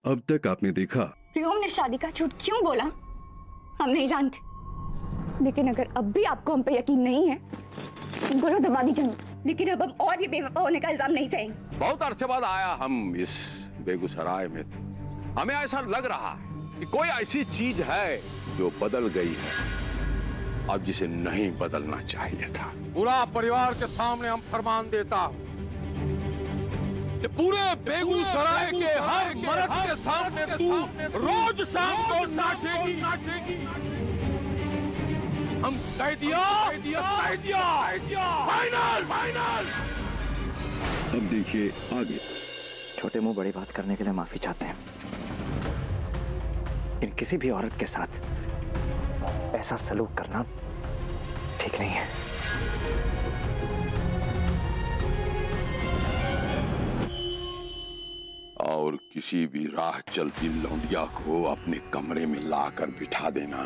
अब तक आपने देखा। प्रियोम ने शादी का झूठ क्यों बोला हम नहीं जानते, लेकिन अगर अब भी आपको हम पे यकीन नहीं है गोला दबा दीजिए। लेकिन अब हम और ये बेवफा होने का इल्जाम नहीं सहेंगे। बहुत अरसे बाद आया हम इस बेगूसराय में, हमें ऐसा लग रहा है कि कोई ऐसी चीज है जो बदल गई है अब जिसे नहीं बदलना चाहिए था। पूरा परिवार के सामने हम फरमान देता हूं कि पूरे बेगूसराय के हर मर्द के सामने तू रोज शाम को नाचेगी। हम कह दिया फाइनल। अब देखिए आगे। छोटे मुंह बड़ी बात करने के लिए माफी चाहते हैं, लेकिन किसी भी औरत के साथ ऐसा सलूक करना ठीक नहीं है। और किसी भी राह चलती लौंडिया को अपने कमरे में लाकर बिठा देना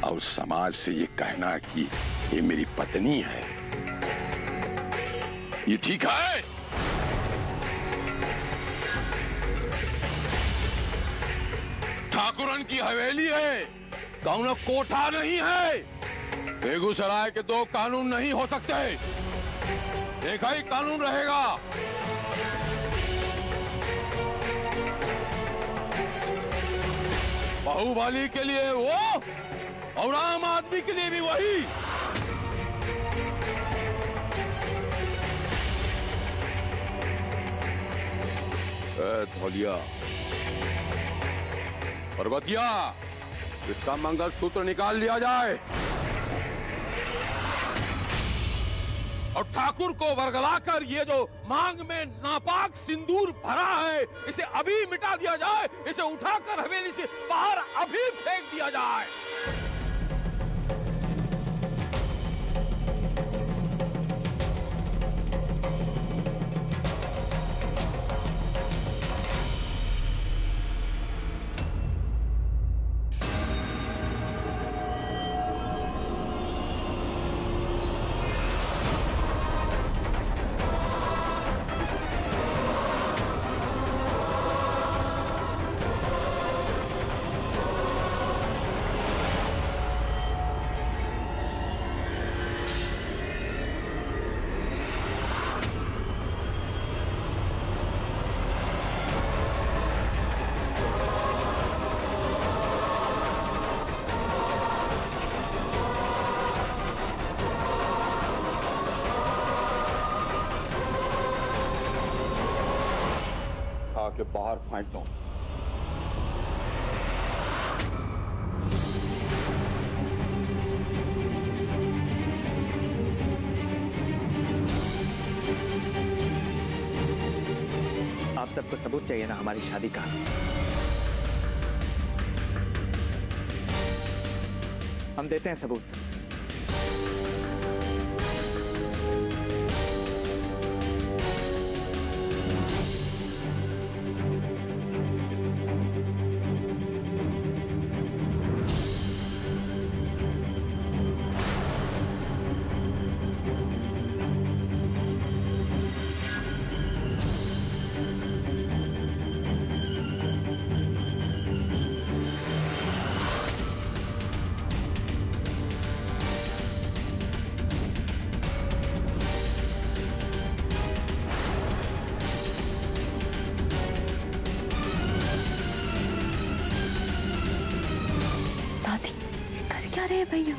और समाज से ये कहना कि ये मेरी पत्नी है, ये ठीक है? ठाकुरन की हवेली है, कौन कोठा नहीं है। बेगूसराय के दो कानून नहीं हो सकते, एक ही कानून रहेगा। बाहुबली के लिए वो और आम आदमी के लिए भी वही। धौलिया पर्वतिया, इसका मंगलसूत्र निकाल लिया जाए और ठाकुर को वर्गलाकर ये जो मांग में नापाक सिंदूर भरा है इसे अभी मिटा दिया जाए, इसे उठाकर हवेली से बाहर अभी फेंक दिया जाए। के बाहर फेंक दो। आप सबको सबूत चाहिए ना हमारी शादी का? हम देते हैं सबूत। क्या रहे भैया?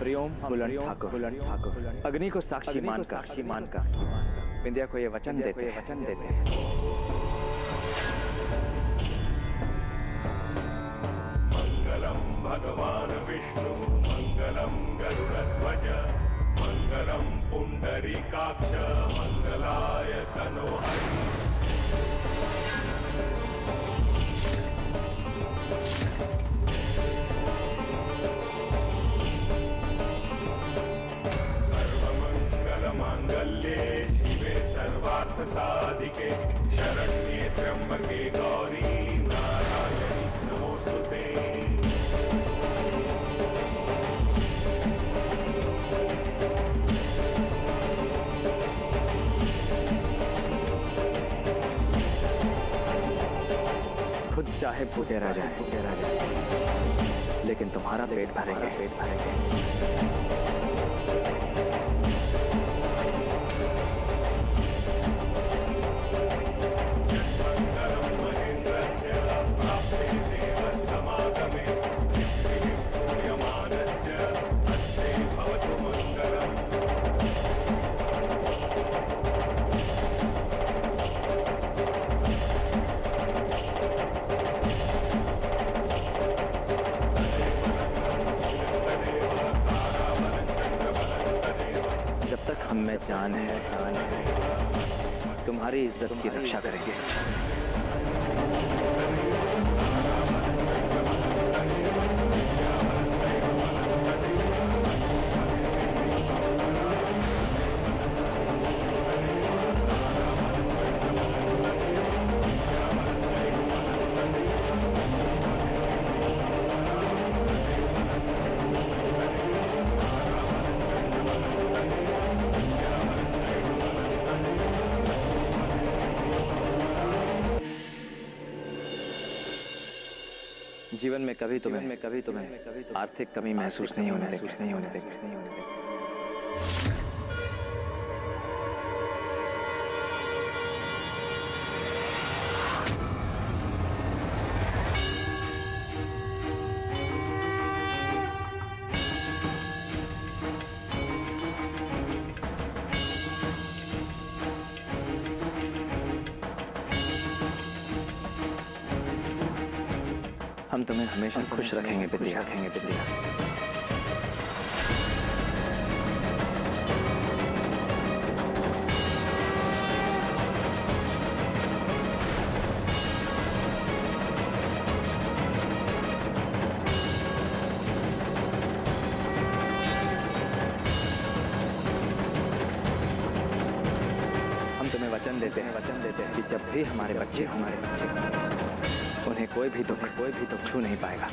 हरिओम बुलंद ठाकुर अग्नि को साक्षी मानकर विंध्या को ये वचन देते हैं। मंगलम भगवान विष्णु मंगलम गरुड़ध्वज मंगलम पुंडरीकाक्ष मंगलाय तनोहरि। सर्वमंगलमांगल्ये शिवे सर्वार्थ साधिके शरण्ये त्र्यंबके गौरी नारायणी नमोस्तुते। खुद चाहे भूखे रह जाए लेकिन तुम्हारा पेट भरेंगे। जब तक हम में जान है तुम्हारी इज्जत की रक्षा करेंगे। जीवन में कभी तुम्हें आर्थिक कमी महसूस नहीं होने देंगे। हम तुम्हें हमेशा खुश रखेंगे बिंदिया। हम तुम्हें वचन देते हैं कि जब भी हमारे बच्चे उन्हें कोई भी दुख छू नहीं पाएगा।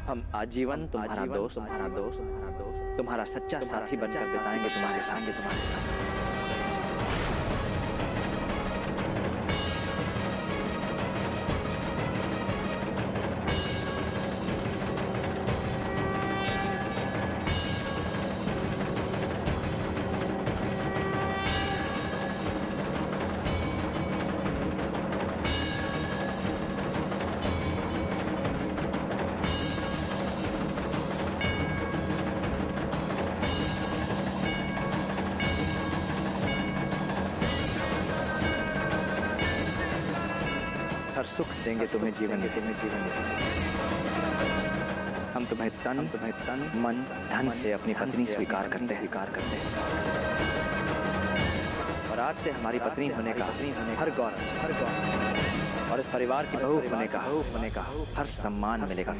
हम आजीवन तुम्हारा दोस्त, तुम्हारा सच्चा साथी बनकर बिताएंगे तुम्हारे साथ। हर सुख देंगे तुम्हें जीवन में। हम तुम्हें तन मन धन से अपनी पत्नी स्वीकार करते हैं। और आज से हमारी पत्नी होने का हर गौरव और इस परिवार की बहू होने का हर सम्मान मिलेगा।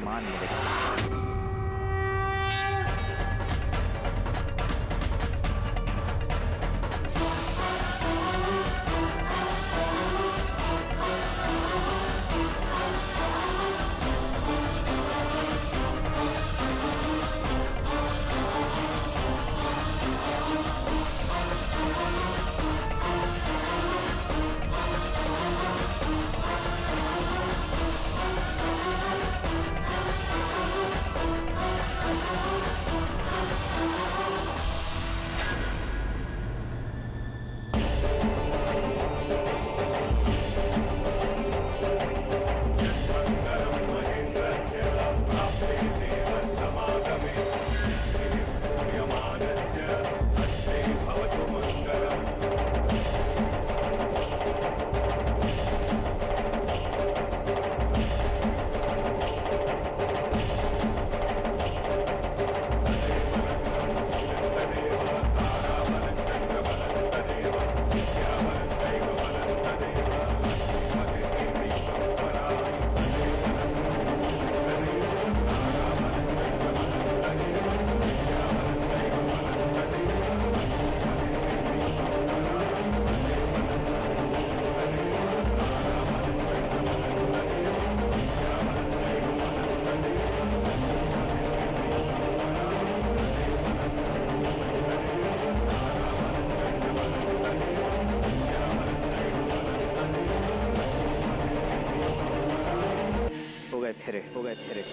फेरे, हो गए फेरे।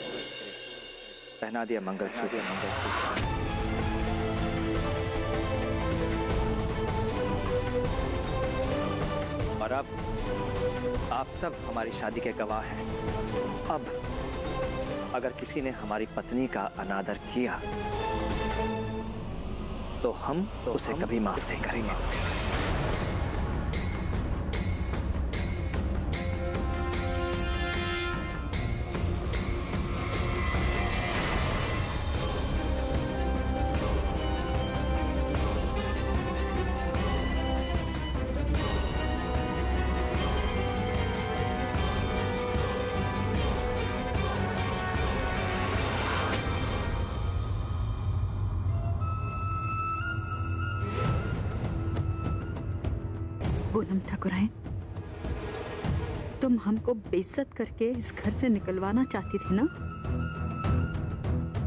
पहना दिया मंगलसूत्र, और अब आप सब हमारी शादी के गवाह हैं। अब अगर किसी ने हमारी पत्नी का अनादर किया तो हम उसे कभी माफ नहीं करेंगे। पूनम ठाकुराइन, तुम हमको बेइज्जत करके इस घर से निकलवाना चाहती थी ना?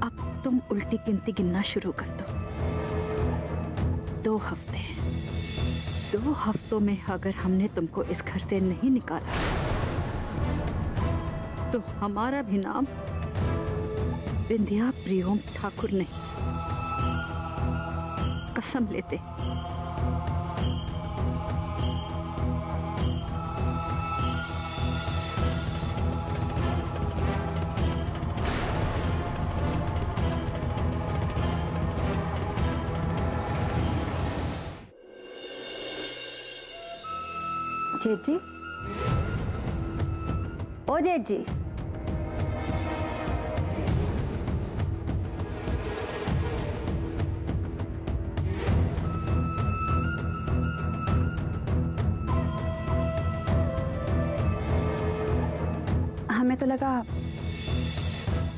अब तुम उल्टी गिनती गिनना शुरू कर दो। 2 हफ्ते, 2 हफ्तों में अगर हमने तुमको इस घर से नहीं निकाला तो हमारा भी नाम विंध्या प्रियोम ठाकुर नहीं। कसम लेते। जेठ जी, ओ जेठ जी, हमें तो लगा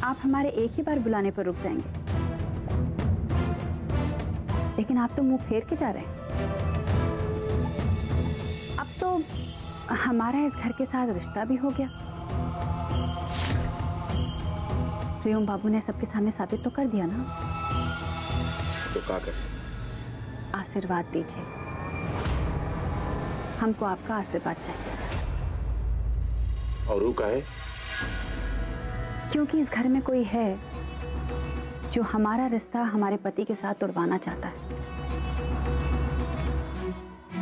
आप हमारे एक ही बार बुलाने पर रुक जाएंगे, लेकिन आप तो मुंह फेर के जा रहे हैं। अब तो हमारा इस घर के साथ रिश्ता भी हो गया। प्रियम बाबू ने सबके सामने साबित तो कर दिया ना। तो क्या करें? आशीर्वाद दीजिए, हमको आपका आशीर्वाद चाहिए। और वो का है? क्योंकि इस घर में कोई है जो हमारा रिश्ता हमारे पति के साथ तोड़वाना चाहता है।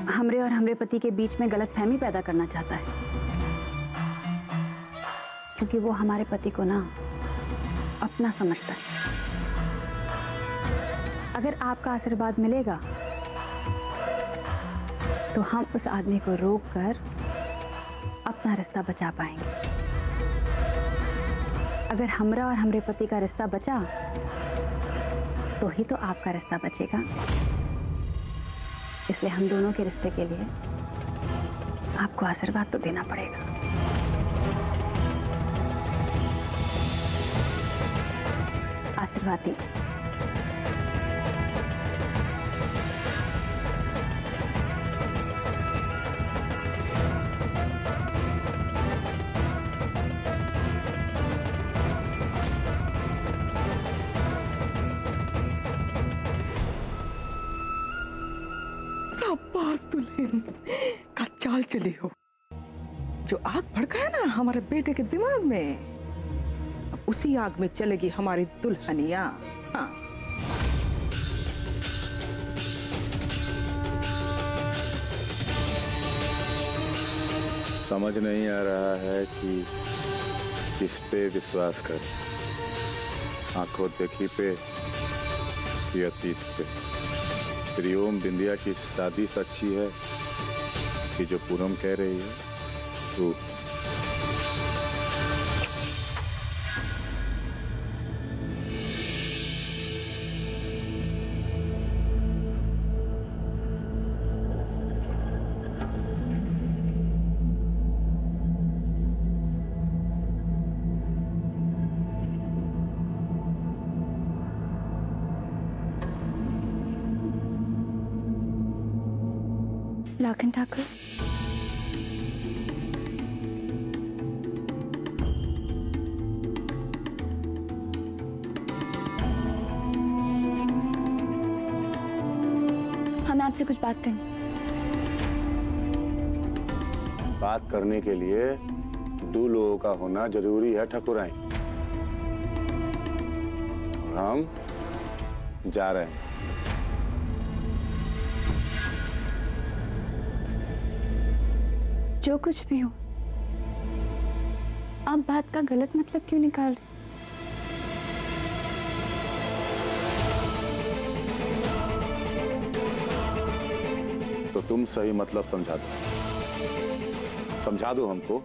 हमरे और हमरे पति के बीच में गलतफहमी पैदा करना चाहता है, क्योंकि वो हमारे पति को ना अपना समझता है। अगर आपका आशीर्वाद मिलेगा तो हम उस आदमी को रोककर अपना रिश्ता बचा पाएंगे। अगर हमरा और हमरे पति का रिश्ता बचा तो ही तो आपका रिश्ता बचेगा। इसलिए हम दोनों के रिश्ते के लिए आपको आशीर्वाद तो देना पड़ेगा। आशीर्वाद दीजिए। शाबाश दुल्हन, का चाल चली हो। जो आग भड़का है ना हमारे बेटे के दिमाग में, अब उसी आग में चलेगी हमारी दुल्हनिया। हाँ। समझ नहीं आ रहा है कि किस पे विश्वास कर, आंखों देखी पे कि अतीत पे। प्रियोम बिंदिया की शादी सच्ची है कि जो पूनम कह रही है वो? लाखन ठाकुर, हमें आपसे कुछ बात करनी। बात करने के लिए दो लोगों का होना जरूरी है ठकुराइन। और हम जा रहे हैं। जो कुछ भी हो, आप बात का गलत मतलब क्यों निकाल रहे? तो तुम सही मतलब समझा दो, समझा दो हमको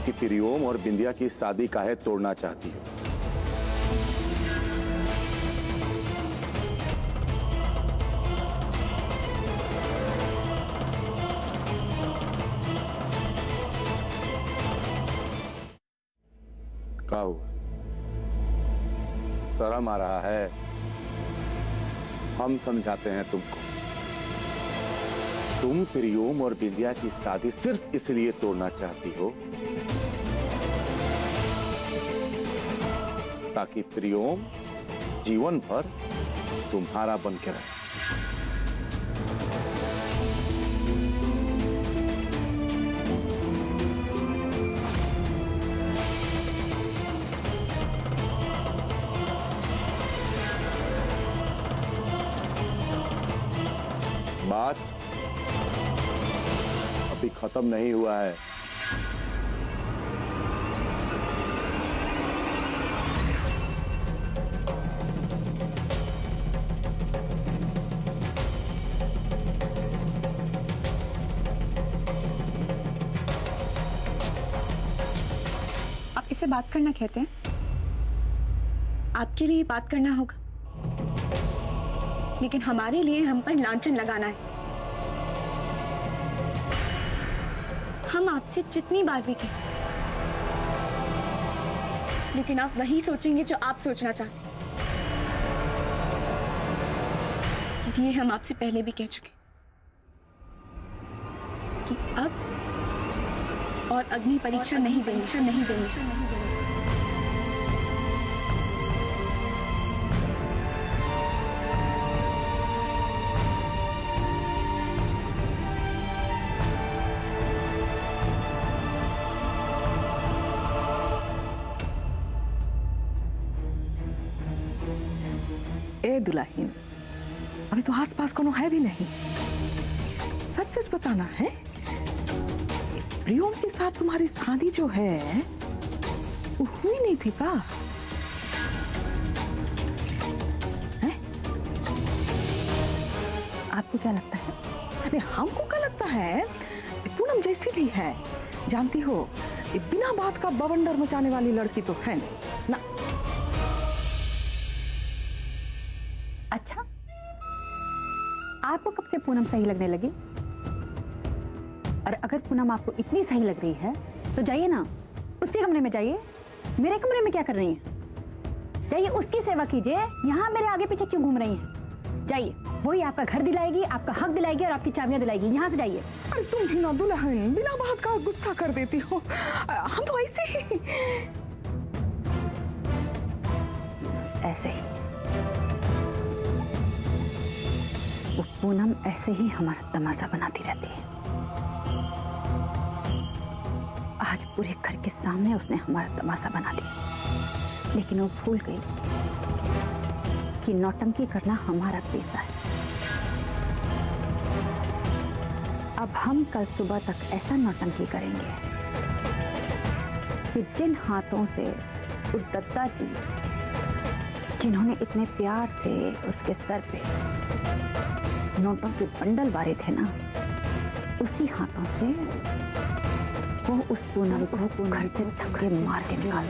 कि प्रियोम और बिंदिया की शादी काहे तोड़ना चाहती हो। क्या हुआ? शर्म आ रहा है? हम समझाते हैं तुमको। तुम प्रियोम और बिंदिया की शादी सिर्फ इसलिए तोड़ना चाहती हो ताकि प्रियोम जीवन भर तुम्हारा बन के रहे। बात अभी खत्म नहीं हुआ है। आप इसे बात करना कहते हैं? आपके लिए बात करना होगा, लेकिन हमारे लिए हम पर लांछन लगाना है। हम आपसे जितनी बार भी कहें, लेकिन आप वही सोचेंगे जो आप सोचना चाहते हैं। ये हम आपसे पहले भी कह चुके कि अब और अग्नि परीक्षा नहीं देंगे। ए दुल्हन, अभी तो आसपास कोनो है भी नहीं। सच सच बताना है, प्रियोम के साथ तुम्हारी शादी जो है वो हुई नहीं थी का? है? आपको क्या लगता है? अरे हमको क्या लगता है, पूनम जैसी भी है, जानती हो, ये बिना बात का बवंडर मचाने वाली लड़की तो है नहीं ना। अच्छा, आपको कब से पूनम सही लगने लगी? और अगर पूनम आपको इतनी सही लग रही है तो जाइए ना, उसके कमरे में जाइए। मेरे कमरे में क्या कर रही हैं? जाइए, उसकी सेवा कीजिए। यहाँ मेरे आगे पीछे क्यों घूम रही हैं? जाइए, वही आपका घर दिलाएगी, आपका हक दिलाएगी और आपकी चाबियां दिलाएगी। यहाँ से जाइए। अरे तुम भी ना दुल्हन, बिना बात का गुस्सा कर देती हो। हम तो ऐसे ही वो पूनम ऐसे ही हमारा तमाशा बनाती रहती है। आज पूरे घर के सामने उसने हमारा तमाशा बना दिया, लेकिन वो भूल गई कि नौटंकी करना हमारा पेशा है। अब हम कल सुबह तक ऐसा नौटंकी करेंगे कि जिन हाथों से उस दत्ता जी, जिन्होंने इतने प्यार से उसके सर पे नोटों के बंडल बारे थे ना, उसी हाथों से वो उस पूनम को घर से धक्के मार के निकाल